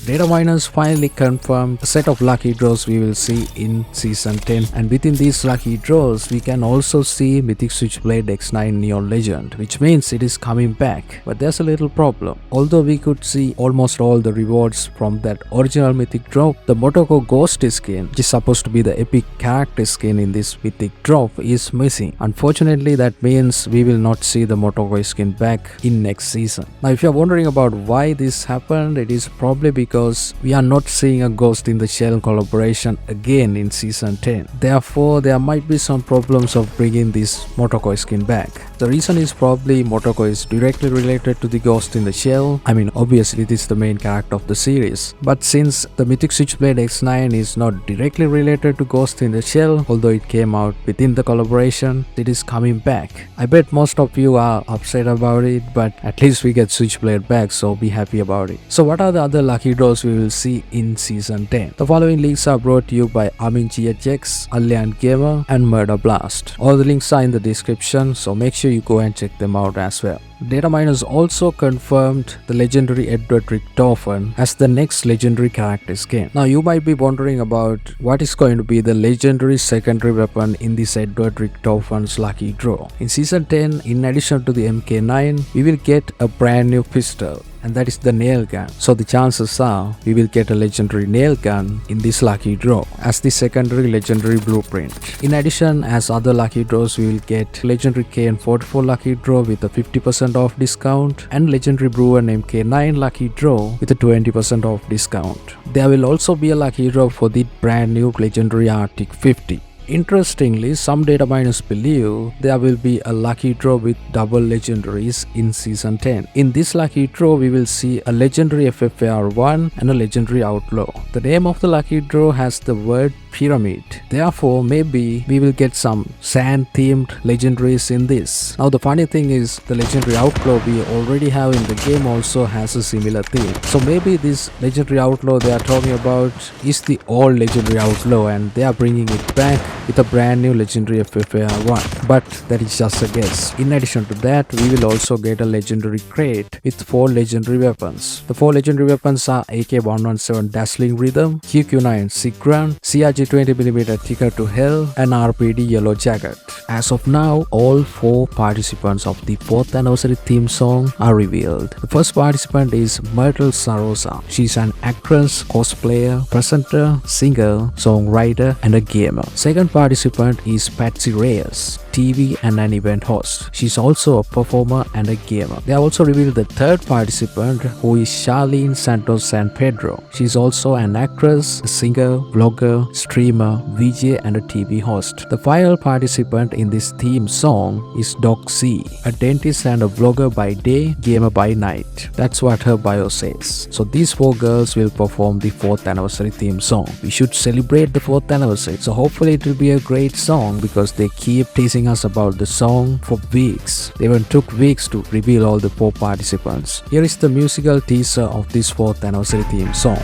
Data miners finally confirmed a set of lucky draws we will see in Season 10, and within these lucky draws we can also see Mythic Switchblade X9 Neon Legend, which means it is coming back. But there's a little problem. Although we could see almost all the rewards from that original Mythic drop, the Motoko Ghost skin, which is supposed to be the epic character skin in this Mythic drop, is missing. Unfortunately, that means we will not see the Motoko skin back in next season. Now if you're wondering about why this happened, it is probably because we are not seeing a Ghost in the Shell collaboration again in Season 10. Therefore, there might be some problems of bringing this Motoko skin back. The reason is probably Motoko is directly related to the Ghost in the Shell. I mean, obviously this is the main character of the series. But since the Mythic Switchblade X9 is not directly related to Ghost in the Shell, although it came out within the collaboration, it is coming back. I bet most of you are upset about it, but at least we get Switchblade back, so be happy about it. So what are the other lucky draws we will see in Season 10? The following links are brought to you by Amin GHX, Alliant Gamer and Murder Blast. All the links are in the description, so make sure you go and check them out as well. Data miners also confirmed the legendary Edward Richtofen as the next legendary character skin. Now you might be wondering about what is going to be the legendary secondary weapon in this Edward Richtofen's lucky draw. In Season 10, in addition to the MK9, we will get a brand new pistol, and that is the nail gun. So the chances are we will get a legendary nail gun in this lucky draw as the secondary legendary blueprint. In addition, as other lucky draws, we will get legendary KN44 lucky draw with a 50% off discount and legendary Bruin MK9 lucky draw with a 20% off discount. There will also be a lucky draw for the brand new legendary Arctic 50. Interestingly, some data miners believe there will be a lucky draw with double legendaries in Season 10. In this lucky draw, we will see a legendary FFAR1 and a legendary Outlaw. The name of the lucky draw has the word pyramid. Therefore, maybe we will get some sand themed legendaries in this. Now the funny thing is, the legendary Outlaw we already have in the game also has a similar theme. So maybe this legendary Outlaw they are talking about is the old legendary Outlaw and they are bringing it back with a brand new legendary FFAR1. But that is just a guess. In addition to that, we will also get a legendary crate with 4 legendary weapons. The 4 legendary weapons are AK-117 Dazzling Rhythm, QQ9 Sigran, CRG 20mm Ticker to Hell and RPD Yellow Jacket. As of now, all 4 participants of the 4th anniversary theme song are revealed. The first participant is Myrtle Sarosa. She's an actress, cosplayer, presenter, singer, songwriter and a gamer. Second participant is Patsy Reyes, TV and an event host. She's also a performer and a gamer. They have also revealed the third participant, who is Charlene Santos San Pedro. She's also an actress, a singer, vlogger, streamer, VJ and a TV host. The final participant in this theme song is Doc C, a dentist and a vlogger by day, gamer by night. That's what her bio says. So these 4 girls will perform the 4th anniversary theme song. We should celebrate the 4th anniversary. So hopefully it will be a great song because they keep teasing us about the song for weeks. They even took weeks to reveal all the 4 participants. Here is the musical teaser of this 4th anniversary theme song.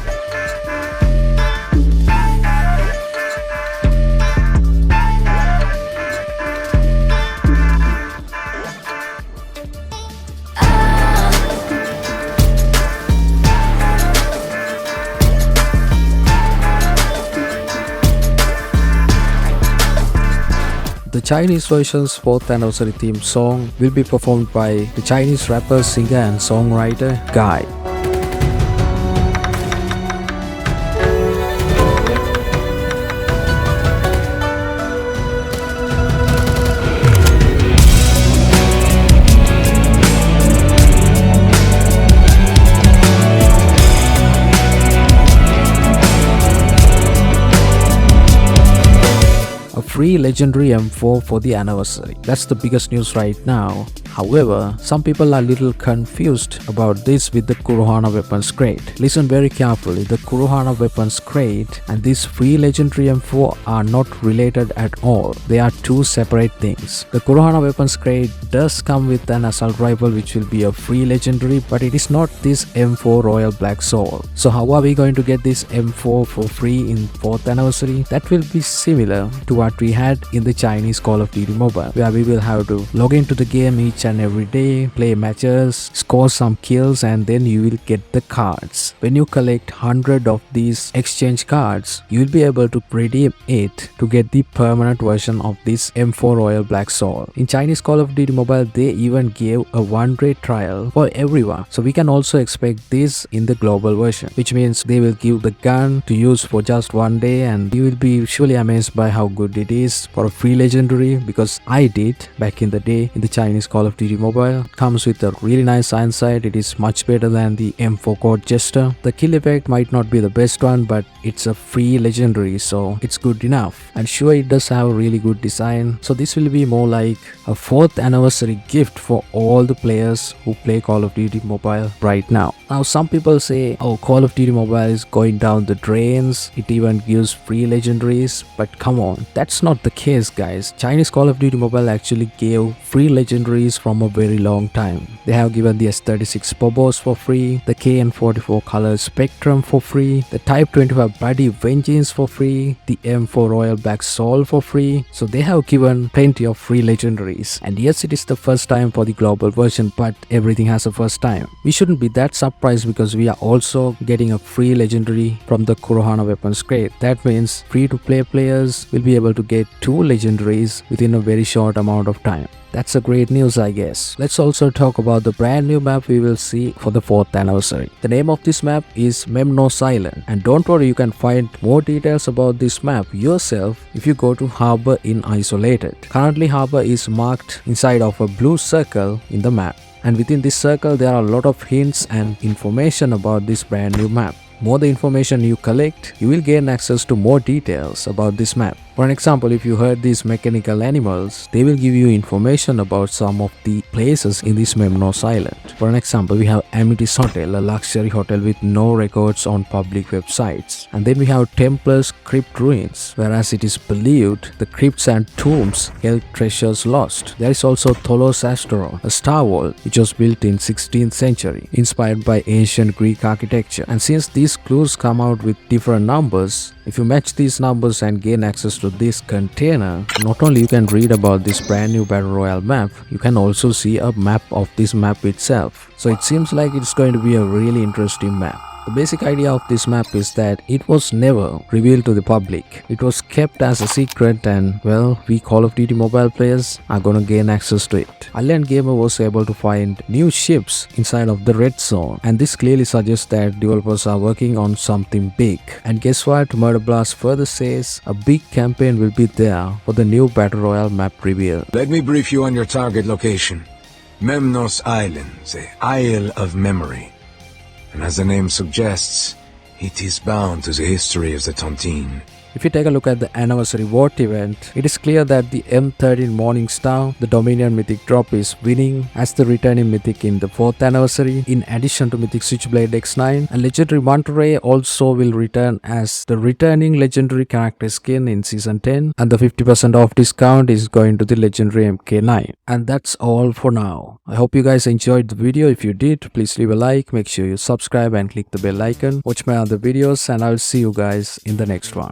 The Chinese version's 4th anniversary theme song will be performed by the Chinese rapper, singer and songwriter Guy. Free legendary M4 for the anniversary. That's the biggest news right now. However, some people are a little confused about this with the Kurohana weapons crate. Listen very carefully, the Kurohana weapons crate and this free legendary M4 are not related at all. They are 2 separate things. The Kurohana weapons crate does come with an assault rifle which will be a free legendary, but it is not this M4 Royal Black Soul. So how are we going to get this M4 for free in 4th anniversary? That will be similar to what we had in the Chinese Call of Duty Mobile, where we will have to log into the game each each and every day, play matches, score some kills, and then you will get the cards. When you collect 100 of these exchange cards, you will be able to redeem it to get the permanent version of this M4 Royal Black Soul. In Chinese Call of Duty Mobile, they even gave a 1-day trial for everyone. So we can also expect this in the global version, which means they will give the gun to use for just 1 day, and you will be surely amazed by how good it is for a free legendary, because I did back in the day in the Chinese Call of Duty Mobile. It comes with a really nice hindsight. It is much better than the M4 Court Jester. The kill effect might not be the best one, but it's a free legendary, so it's good enough. And sure, it does have a really good design, so this will be more like a 4th anniversary gift for all the players who play Call of Duty Mobile right now. Now some people say, oh, Call of Duty Mobile is going down the drains, it even gives free legendaries, but come on, that's not the case guys. Chinese Call of Duty Mobile actually gave free legendaries from a very long time. They have given the S36 Pobos for free, the KN44 Color Spectrum for free, the Type 25 Bloody Vengeance for free, the M4 Royal Black Soul for free. So they have given plenty of free legendaries. And yes, it is the first time for the global version, but everything has a first time. We shouldn't be that surprised because we are also getting a free legendary from the Kurohana Weapons Crate. That means free to play players will be able to get 2 legendaries within a very short amount of time. That's a great news, I guess. Let's also talk about the brand new map we will see for the 4th anniversary. The name of this map is Memnos Island, and don't worry, you can find more details about this map yourself if you go to Harbor in Isolated. Currently Harbor is marked inside of a blue circle in the map, and within this circle there are a lot of hints and information about this brand new map. More the information you collect, you will gain access to more details about this map. For an example, if you heard these mechanical animals, they will give you information about some of the places in this Memnos Island. For an example, we have Amitis Hotel, a luxury hotel with no records on public websites. And then we have Templar's Crypt Ruins, whereas it is believed the crypts and tombs held treasures lost. There is also Tholos Asteron, a star wall which was built in 16th century, inspired by ancient Greek architecture. And since these clues come out with different numbers, if you match these numbers and gain access to this container, not only you can read about this brand new Battle Royale map, you can also see a map of this map itself. So it seems like it's going to be a really interesting map. The basic idea of this map is that it was never revealed to the public. It was kept as a secret, and well, we Call of Duty Mobile players are gonna gain access to it. Alien Gamer was able to find new ships inside of the red zone, and this clearly suggests that developers are working on something big. And guess what? Murder Blast further says a big campaign will be there for the new Battle Royale map reveal. Let me brief you on your target location. Memnos Island, the Isle of Memory. And as the name suggests, it is bound to the history of the Tontine. If you take a look at the anniversary vote event, it is clear that the M13 Morning Star, the Dominion Mythic drop, is winning as the returning mythic in the 4th anniversary, in addition to Mythic Switchblade X9. And Legendary Monterey also will return as the returning legendary character skin in Season 10, and the 50% off discount is going to the Legendary MK9. And that's all for now. I hope you guys enjoyed the video. If you did, please leave a like, make sure you subscribe and click the bell icon. Watch my other videos, and I'll see you guys in the next one.